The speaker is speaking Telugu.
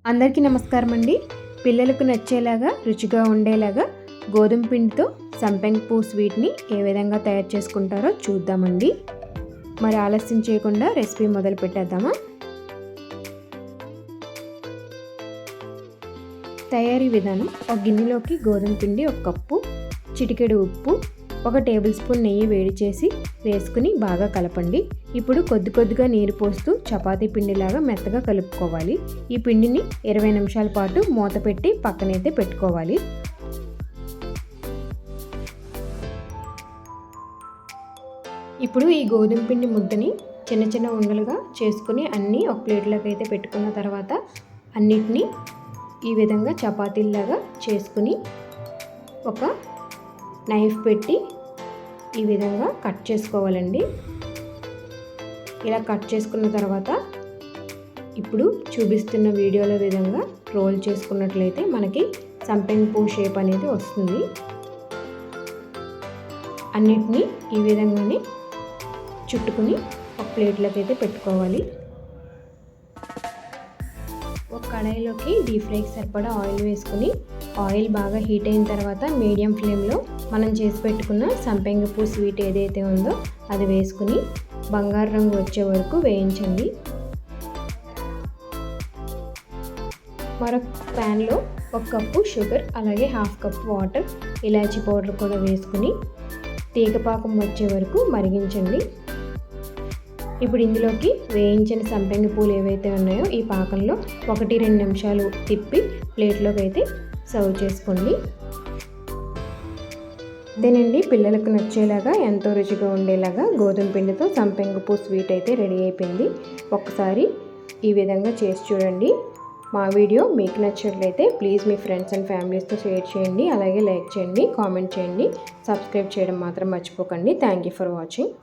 అందరికీ నమస్కారం అండి. పిల్లలకు నచ్చేలాగా రుచిగా ఉండేలాగా గోధుమ పిండితో సంపెంగ పువ్వు స్వీట్ని ఏ విధంగా తయారు చేసుకుంటారో చూద్దామండి. మరి ఆలస్యం చేయకుండా రెసిపీ మొదలు పెట్టేద్దామా? తయారీ విధానం: ఒక గిన్నెలోకి గోధుమ పిండి 1 కప్పు, చిటికెడు ఉప్పు, 1 టేబుల్ స్పూన్ నెయ్యి వేడి చేసి వేసుకుని బాగా కలపండి. ఇప్పుడు కొద్దిగా నీరు పోస్తూ చపాతీ పిండిలాగా మెత్తగా కలుపుకోవాలి. ఈ పిండిని 20 నిమిషాల పాటు మూత పెట్టి పక్కనైతే పెట్టుకోవాలి. ఇప్పుడు ఈ గోధుమ పిండి ముద్దని చిన్న ఉండలుగా చేసుకుని అన్నీ ఒక ప్లేట్లోకి అయితే పెట్టుకున్న తర్వాత అన్నిటినీ ఈ విధంగా చపాతీలాగా చేసుకుని ఒక నైఫ్ పెట్టి ఈ విధంగా కట్ చేసుకోవాలండి. ఇలా కట్ చేసుకున్న తర్వాత ఇప్పుడు చూపిస్తున్న వీడియోలో విధంగా రోల్ చేసుకున్నట్లయితే మనకి సంపెంగ పువ్వు షేప్ అనేది వస్తుంది. అన్నిటినీ ఈ విధంగానే చుట్టుకుని ఒక ప్లేట్లోకి అయితే పెట్టుకోవాలి. ఒక కడాయిలోకి డీప్ ఫ్రైకి సరిపడా ఆయిల్ వేసుకుని ఆయిల్ బాగా హీట్ అయిన తర్వాత మీడియం ఫ్లేమ్లో మనం చేసి పెట్టుకున్న సంపెంగ పువ్వు స్వీట్ ఏదైతే ఉందో అది వేసుకుని బంగారు రంగు వచ్చే వరకు వేయించండి. మరొక ప్యాన్లో 1 కప్పు షుగర్, అలాగే 1/2 కప్పు వాటర్, ఇలాచీ పౌడర్ కూడా వేసుకుని తీగపాకం వచ్చే వరకు మరిగించండి. ఇప్పుడు ఇందులోకి వేయించిన సంపెంగ పూలు ఏవైతే ఉన్నాయో ఈ పాకంలో 1-2 నిమిషాలు తిప్పి ప్లేట్లోకి అయితే సర్వ్ చేసుకోండి. ఇదేనండి, పిల్లలకు నచ్చేలాగా ఎంతో రుచిగా ఉండేలాగా గోధుమ పిండితో సంపెంగ పువ్వు స్వీట్ అయితే రెడీ అయిపోయింది. ఒక్కసారి ఈ విధంగా చేసి చూడండి. మా వీడియో మీకు నచ్చినట్లయితే ప్లీజ్ మీ ఫ్రెండ్స్ అండ్ ఫ్యామిలీస్తో షేర్ చేయండి. అలాగే లైక్ చేయండి, కామెంట్ చేయండి, సబ్స్క్రైబ్ చేయడం మాత్రం మర్చిపోకండి. Thank you for watching.